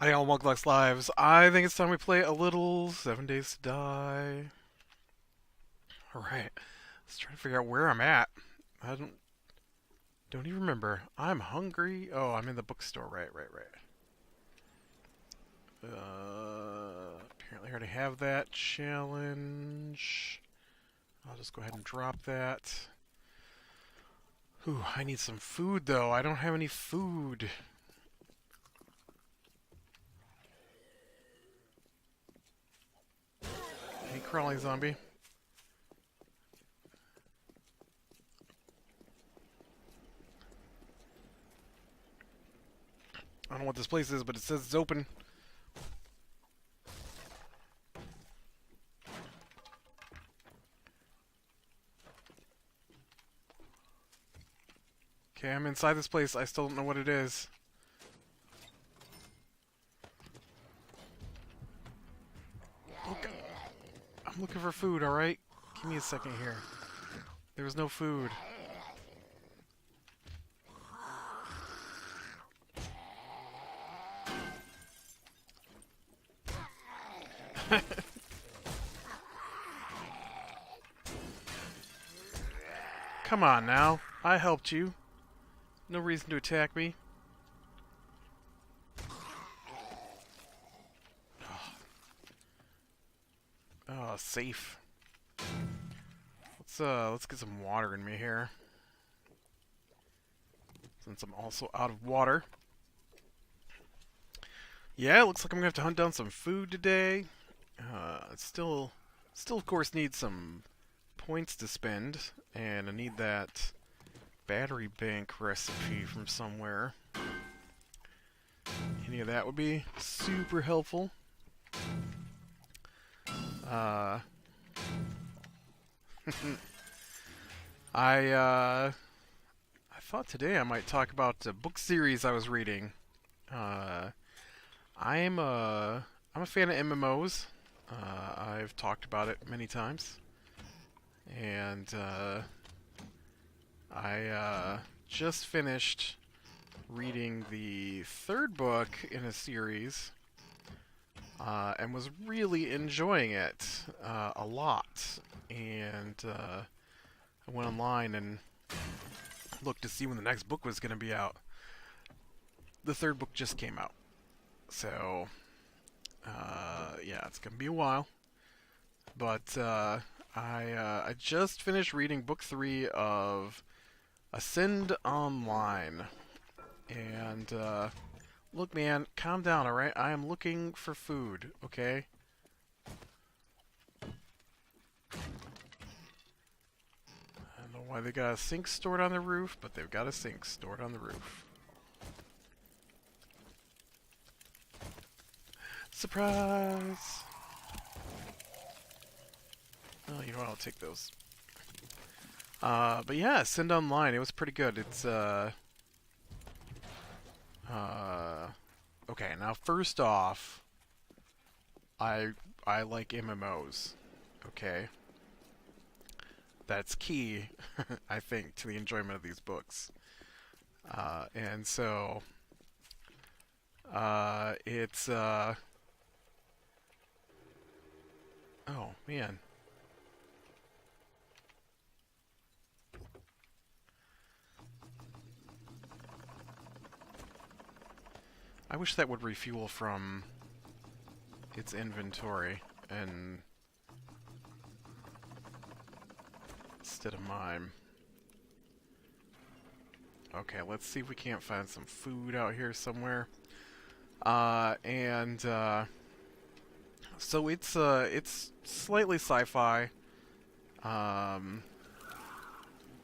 Hey, all Muglox Lives. I think it's time we play a little 7 Days to Die. Alright. Let's try to figure out where I'm at. I don't even remember. I'm hungry. Oh, I'm in the bookstore. Right. Apparently I already have that challenge. I'll just go ahead and drop that. Ooh, I need some food though. I don't have any food. Hey, crawling zombie. I don't know what this place is, but it says it's open. Okay, I'm inside this place. I still don't know what it is. Okay. I'm looking for food, alright? Give me a second here. There was no food. Come on now. I helped you. No reason to attack me. Oh, safe. Let's get some water in me here. Since I'm also out of water. Yeah, it looks like I'm gonna have to hunt down some food today. Still of course need some points to spend, and I need that battery bank recipe from somewhere. Any of that would be super helpful. Uh, I thought today I might talk about a book series I was reading. Uh, I'm a fan of MMOs. I've talked about it many times, and I just finished reading the third book in a series, and was really enjoying it a lot. And I went online and looked to see when the next book was going to be out. The third book just came out, so yeah, it's going to be a while. But I just finished reading book 3 of Ascend Online, and look, man, calm down, alright? I am looking for food, okay? I don't know why they got a sink stored on the roof, but they've got a sink stored on the roof. Surprise! Oh, you know what? I'll take those. But yeah, Ascend Online, it was pretty good. It's, okay, now first off, I I like MMOs, okay? That's key, I think, to the enjoyment of these books. And so, it's, oh, man. I wish that would refuel from its inventory and instead of mine. Okay, let's see if we can't find some food out here somewhere. And so it's slightly sci-fi, um,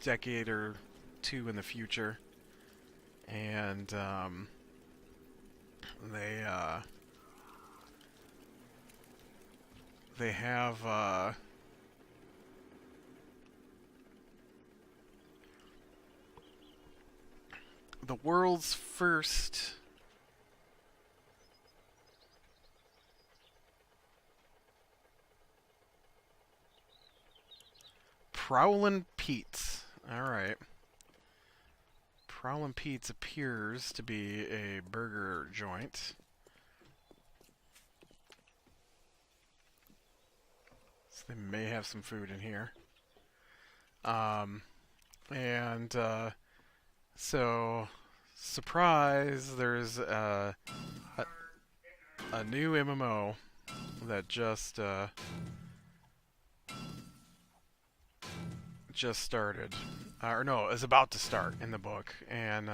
decade or two in the future, and they they have the world's first Prowlin' Pete's. Alright. Prowlin' Pete's appears to be a burger joint. So they may have some food in here. Um, and so, surprise, there's a new MMO that just started, or no, is about to start in the book, and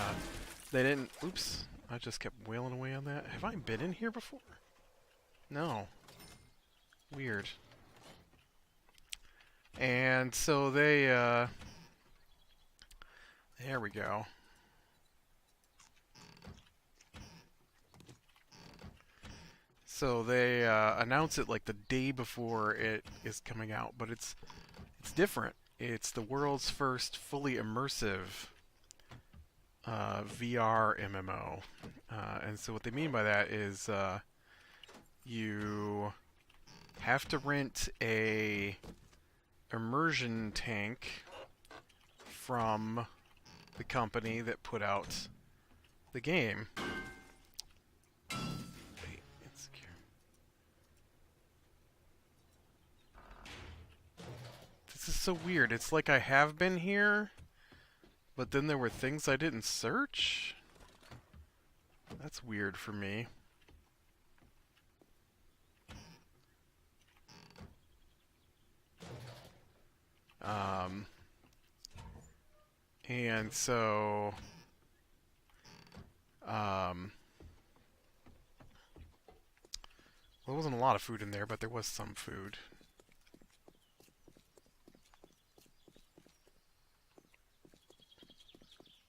they didn't. Oops, I just kept wailing away on that. Have I been in here before? No. Weird. And so there we go. So they announce it like the day before it is coming out, but it's different. It's the world's first fully immersive VR MMO, and so what they mean by that is you have to rent a immersion tank from the company that put out the game. Wait, insecure. This is so weird. It's like I have been here, but then there were things I didn't search? That's weird for me. And so, well, there wasn't a lot of food in there, but there was some food.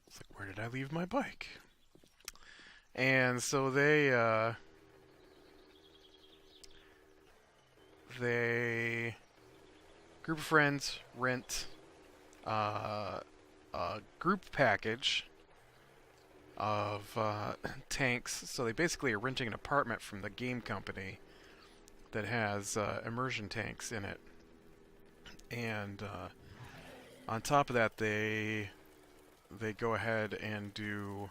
It's like, where did I leave my bike? And so they group of friends rent a group package of tanks. So they basically are renting an apartment from the game company that has immersion tanks in it. And on top of that, they go ahead and do.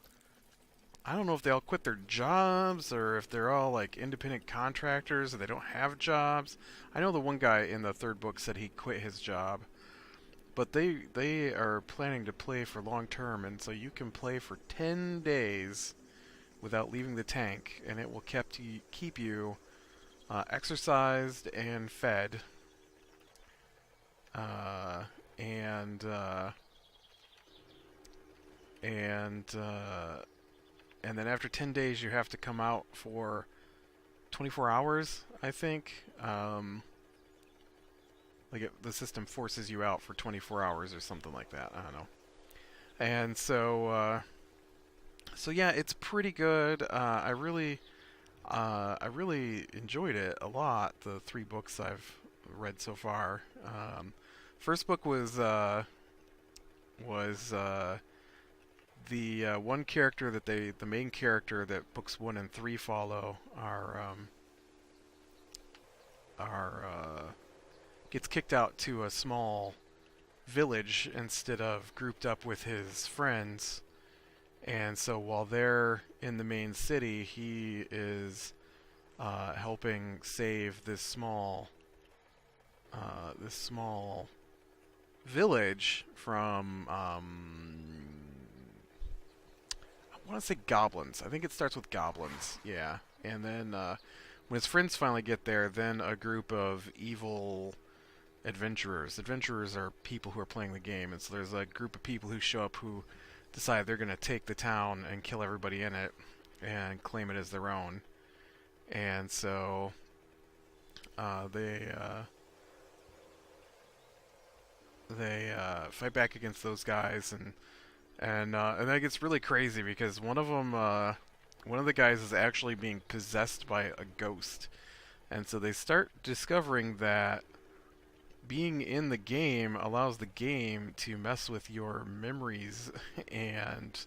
I don't know if they all quit their jobs or if they're all like independent contractors or they don't have jobs. I know the one guy in the third book said he quit his job. But they are planning to play for long term, and so you can play for 10 days without leaving the tank, and it will keep you exercised and fed. Uh, and uh, and and then after 10 days, you have to come out for 24 hours, I think. The system forces you out for 24 hours or something like that. I don't know. And so yeah, it's pretty good. I really enjoyed it a lot. The 3 books I've read so far. First book was the one character that the main character that books 1 and 3 follow are gets kicked out to a small village instead of grouped up with his friends. And so while they're in the main city, he is helping save this small village from I want to say goblins. I think it starts with goblins. Yeah. And then when his friends finally get there, then a group of evil adventurers. Adventurers are people who are playing the game, and so there's a group of people who show up who decide they're going to take the town and kill everybody in it and claim it as their own. And so they fight back against those guys, and that gets really crazy because one of the guys is actually being possessed by a ghost, and so they start discovering that being in the game allows the game to mess with your memories and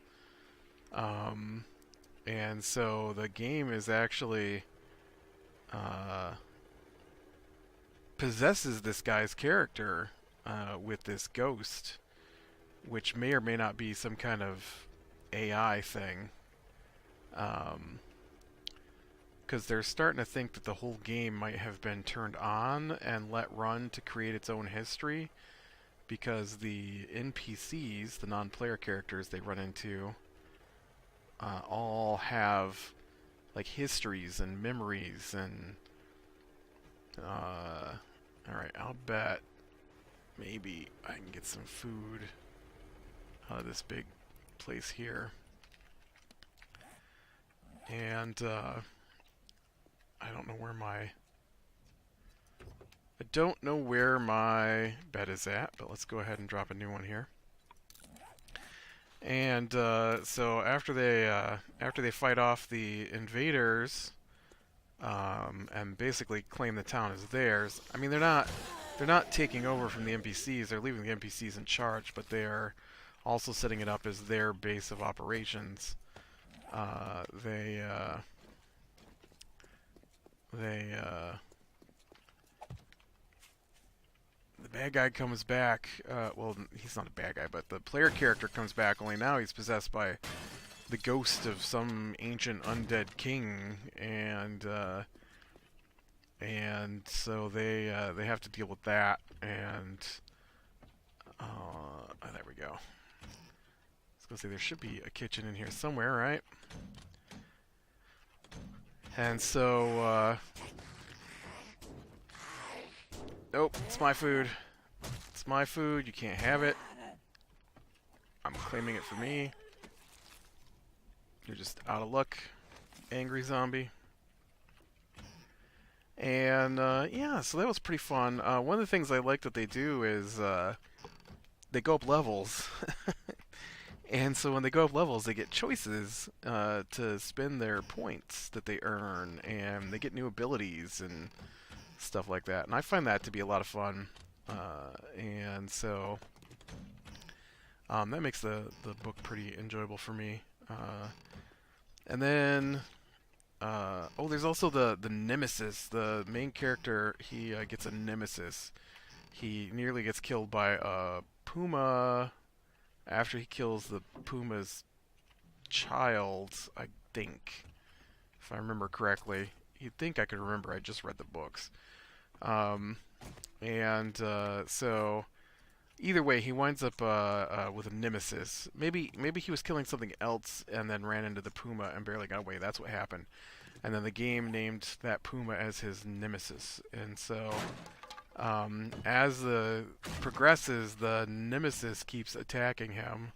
so the game is actually possesses this guy's character with this ghost, which may or may not be some kind of AI thing. because they're starting to think that the whole game might have been turned on and let run to create its own history, because the NPCs, the non-player characters they run into, all have like histories and memories and alright, I'll bet maybe I can get some food out of this big place here. And I don't know where my bed is at, but let's go ahead and drop a new one here. And so after they fight off the invaders, and basically claim the town as theirs. I mean, they're not taking over from the NPCs. They're leaving the NPCs in charge, but they are also setting it up as their base of operations. The bad guy comes back. Well, he's not a bad guy, but the player character comes back. Only now he's possessed by the ghost of some ancient undead king, and so they have to deal with that. And oh, there we go. I was gonna say there should be a kitchen in here somewhere, right? And so nope, it's my food. It's my food. You can't have it. I'm claiming it for me. You're just out of luck, angry zombie. And yeah, so that was pretty fun. One of the things I like that they do is they go up levels. And so when they go up levels, they get choices to spend their points that they earn, and they get new abilities and stuff like that. And I find that to be a lot of fun. And so that makes the book pretty enjoyable for me. And then, oh, there's also the nemesis. The main character, he gets a nemesis. He nearly gets killed by a puma after he kills the puma's child, I think. If I remember correctly. You'd think I could remember, I just read the books. So either way, he winds up with a nemesis. Maybe he was killing something else and then ran into the puma and barely got away. That's what happened. And then the game named that puma as his nemesis. And so as the progresses, the nemesis keeps attacking him,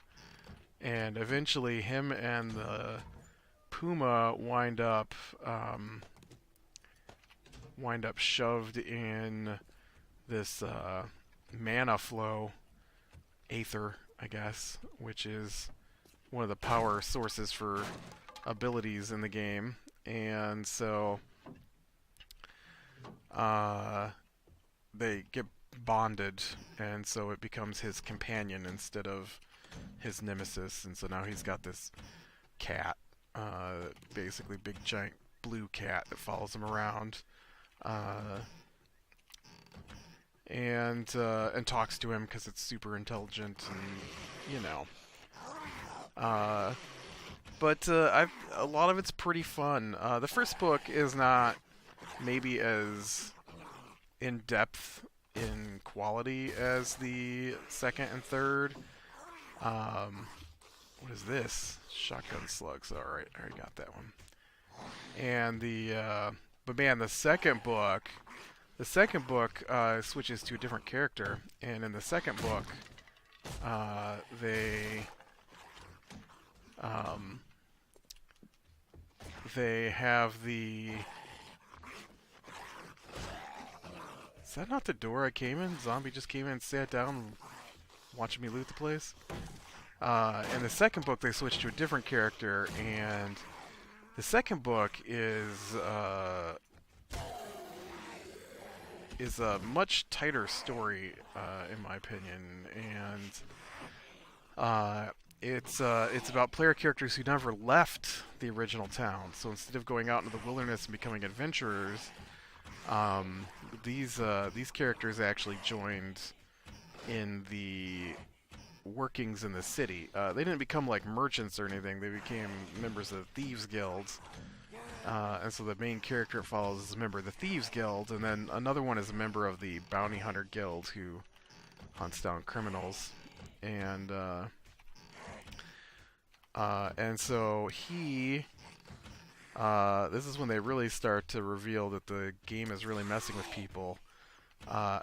and eventually him and the puma wind up shoved in this mana flow aether, I guess, which is one of the power sources for abilities in the game. And so they get bonded, and so it becomes his companion instead of his nemesis. And so now he's got this cat, basically big giant blue cat that follows him around, and talks to him because it's super intelligent, and you know. But a lot of it's pretty fun. The first book is not maybe as in depth in quality as the second and third. What is this? Shotgun slugs. Alright, I already got that one. And but man, the second book switches to a different character. And in the second book, they have the... Is that not the door I came in? Zombie just came in and sat down watching me loot the place? In the second book, they switched to a different character, and the second book is a much tighter story, in my opinion, and it's about player characters who never left the original town. So instead of going out into the wilderness and becoming adventurers, these characters actually joined in the workings in the city. They didn't become like merchants or anything. They became members of thieves guilds, And so the main character it follows is a member of the Thieves Guild, and then another one is a member of the Bounty Hunter Guild who hunts down criminals. And so this is when they really start to reveal that the game is really messing with people. Oh,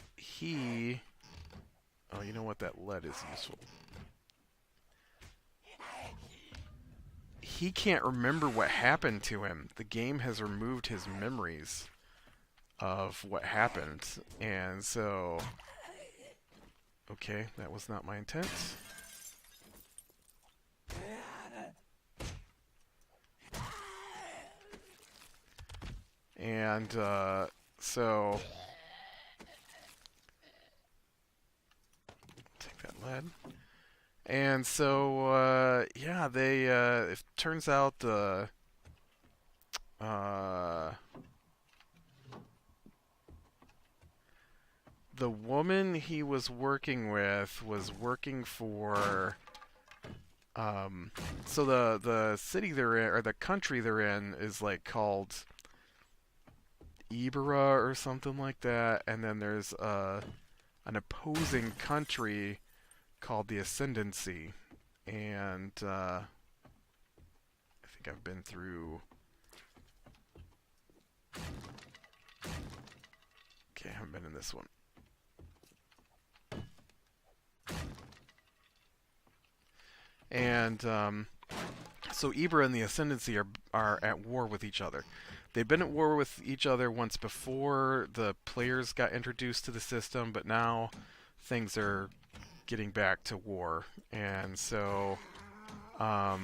you know what? That lead is useful. He can't remember what happened to him. The game has removed his memories of what happened. And so... Okay, that was not my intent. And so... Take that lead. And so, yeah, it turns out the woman he was working with was working for, so the city they're in, or the country they're in, is like called Ibera or something like that, and then there's an opposing country called the Ascendancy, and I think I've been through. Okay, I haven't been in this one. And so Ibra and the Ascendancy are at war with each other. They've been at war with each other once before the players got introduced to the system, but now things are getting back to war. And so as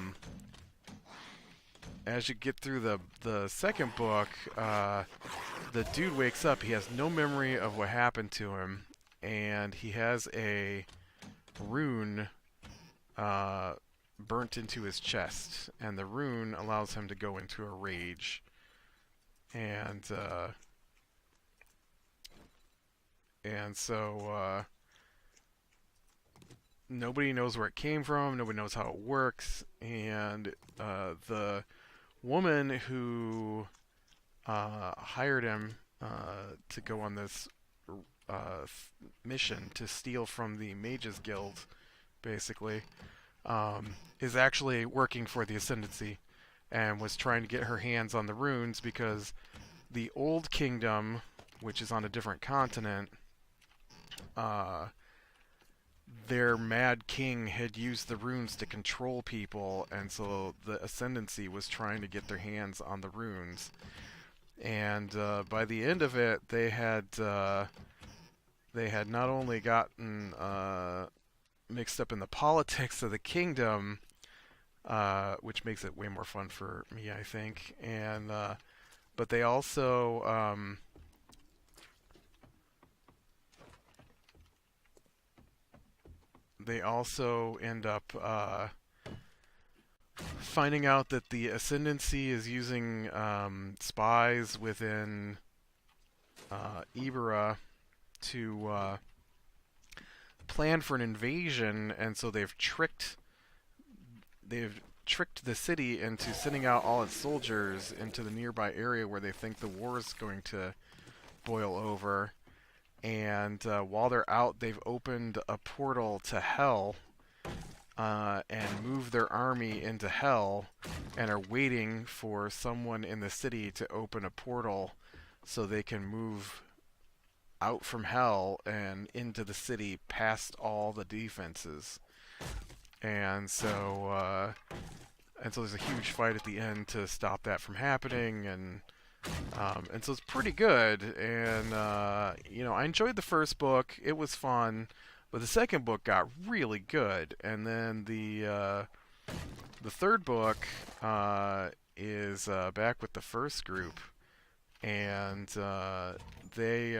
you get through the second book, the dude wakes up. He has no memory of what happened to him, and he has a rune burnt into his chest, and the rune allows him to go into a rage. And so nobody knows where it came from. Nobody knows how it works. And the woman who hired him to go on this mission to steal from the Mages Guild, basically, is actually working for the Ascendancy and was trying to get her hands on the runes because the Old Kingdom, which is on a different continent, their Mad King had used the runes to control people, and so the Ascendancy was trying to get their hands on the runes. And by the end of it, they had not only gotten mixed up in the politics of the kingdom, which makes it way more fun for me, I think, and but they also end up finding out that the Ascendancy is using spies within Ibera to plan for an invasion, and so they've tricked the city into sending out all its soldiers into the nearby area where they think the war is going to boil over. And while they're out, they've opened a portal to Hell and moved their army into Hell and are waiting for someone in the city to open a portal so they can move out from Hell and into the city past all the defenses. And so there's a huge fight at the end to stop that from happening, and so it's pretty good. And I enjoyed the first book; it was fun, but the second book got really good. And then the third book is back with the first group, and they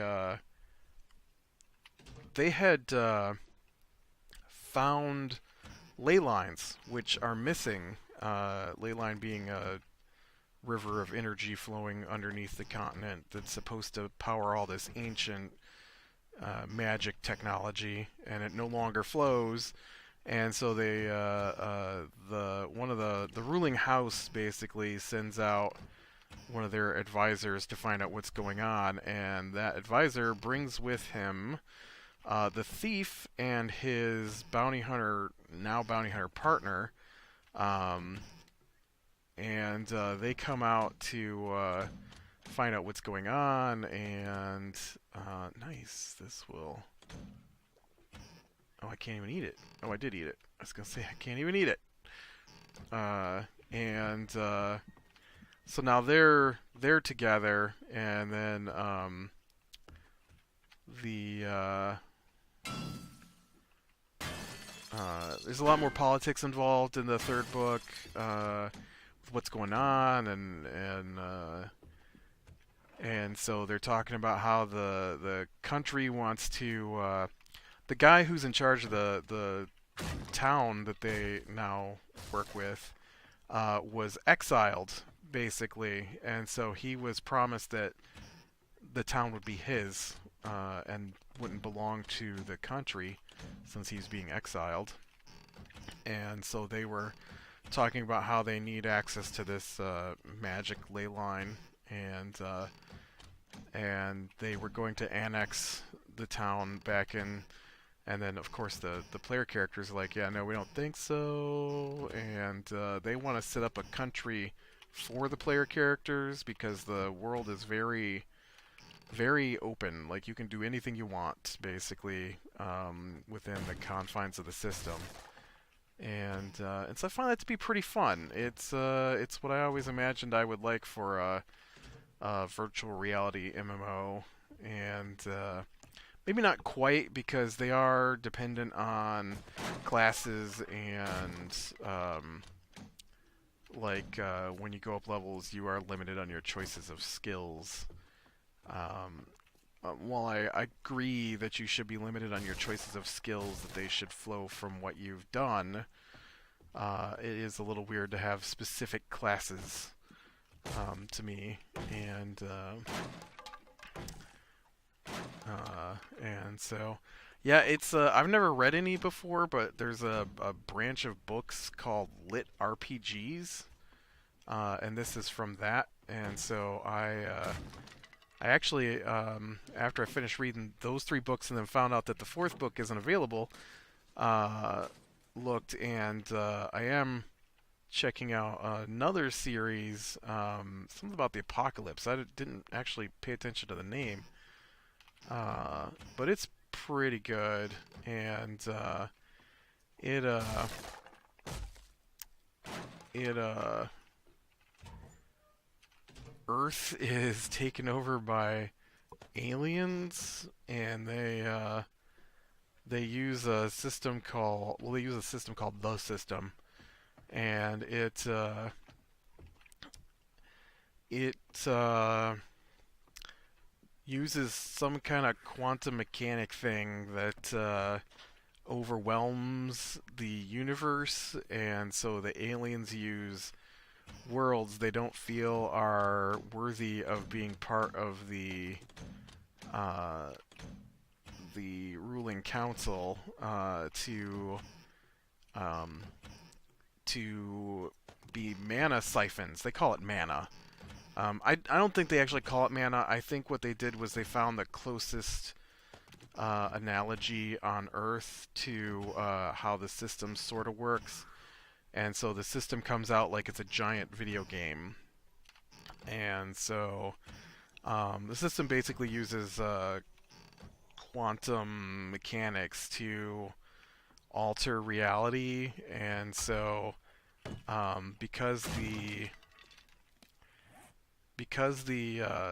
had found ley lines, which are missing. Ley line being a river of energy flowing underneath the continent that's supposed to power all this ancient magic technology, and it no longer flows. And so the ruling house basically sends out one of their advisors to find out what's going on, and that advisor brings with him the thief and his bounty hunter partner, um, and they come out to find out what's going on. And nice, this will. Oh, I can't even eat it. Oh, I did eat it. I was gonna say I can't even eat it. And so now they're together, and then the there's a lot more politics involved in the third book, with what's going on, and so they're talking about how the country wants to. The guy who's in charge of the town that they now work with was exiled, basically, and so he was promised that the town would be his and wouldn't belong to the country since he's being exiled. And so they were talking about how they need access to this magic ley line, and they were going to annex the town back in. And then, of course, the player characters are like, yeah, no, we don't think so. And they want to set up a country for the player characters because the world is very, very open. Like, you can do anything you want, basically, within the confines of the system. And so I find that to be pretty fun. It's what I always imagined I would like for a virtual reality MMO. And maybe not quite, because they are dependent on classes, and when you go up levels, you are limited on your choices of skills. While I agree that you should be limited on your choices of skills, that they should flow from what you've done, it is a little weird to have specific classes, to me, and so, yeah, it's I've never read any before, but there's a branch of books called Lit RPGs, and this is from that. And so I actually, after I finished reading those three books and then found out that the fourth book isn't available, looked, and I am checking out another series, something about the apocalypse. I didn't actually pay attention to the name. But it's pretty good, and it Earth is taken over by aliens, and they use a system called the System, and it uses some kind of quantum mechanic thing that overwhelms the universe, and so the aliens use worlds they don't feel are worthy of being part of the ruling council, to be mana siphons. They call it mana. I don't think they actually call it mana. I think what they did was they found the closest analogy on Earth to how the system sort of works. And so the system comes out like it's a giant video game. And so the system basically uses quantum mechanics to alter reality. And so because the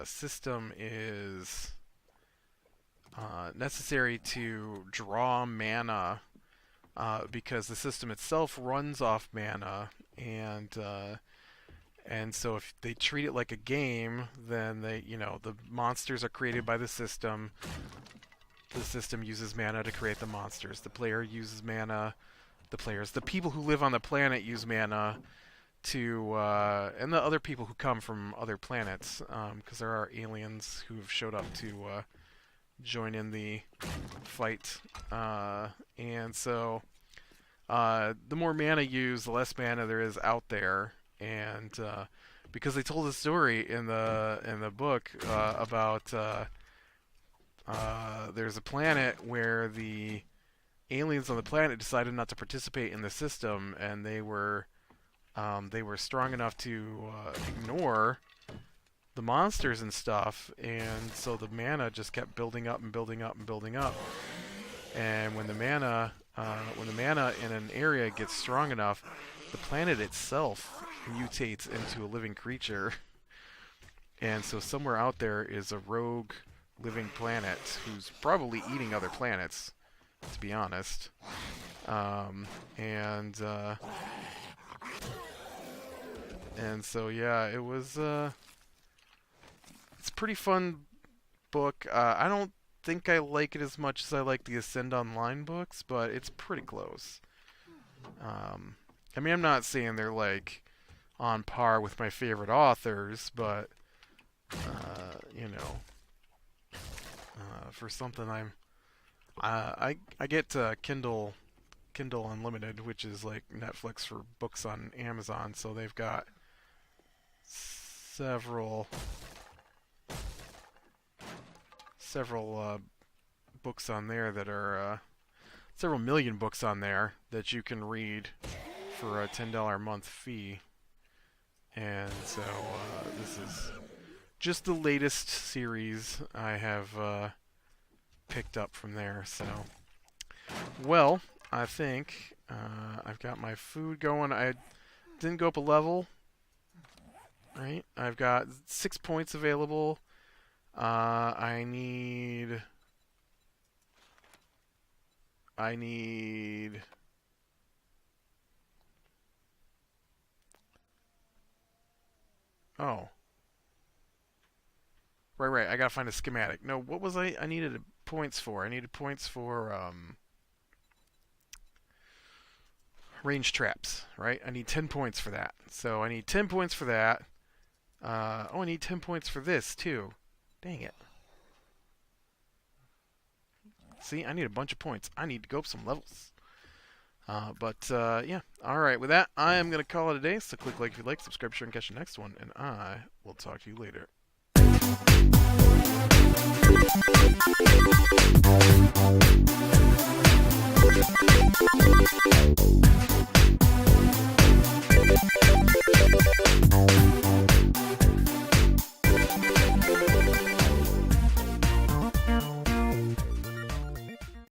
system is necessary to draw mana, because the system itself runs off mana, and so if they treat it like a game, then the monsters are created by the system. The system uses mana to create the monsters. The player uses mana. The people who live on the planet use mana to, and the other people who come from other planets, because there are aliens who've showed up to join in the fight, and so the more mana used, the less mana there is out there, and because they told a story in the book about there's a planet where the aliens on the planet decided not to participate in the system, and they were strong enough to ignore the monsters and stuff, and so the mana just kept building up and building up and building up. And when the mana in an area gets strong enough, the planet itself mutates into a living creature. And so somewhere out there is a rogue living planet who's probably eating other planets, to be honest. Um, and and so yeah, it was it's a pretty fun book. I don't think I like it as much as I like the Ascend Online books, but it's pretty close. Um, I mean, I'm not saying they're like on par with my favorite authors, but you know, for something I get Kindle Unlimited, which is like Netflix for books on Amazon, so they've got several several books on there that are several million books on there that you can read for a $10 a month fee. And so this is just the latest series I have picked up from there. So, well, I think I've got my food going. I didn't go up a level, right? I've got 6 points available. I need. Oh, right. I gotta find a schematic. No, what was I? I needed points for. I needed points for range traps, right? I need 10 points for that. So I need 10 points for that. I need 10 points for this too. Dang it. See, I need a bunch of points. I need to go up some levels. Yeah. All right. With that, I am going to call it a day. So click like if you like, subscribe, share, and catch the next one. And I will talk to you later.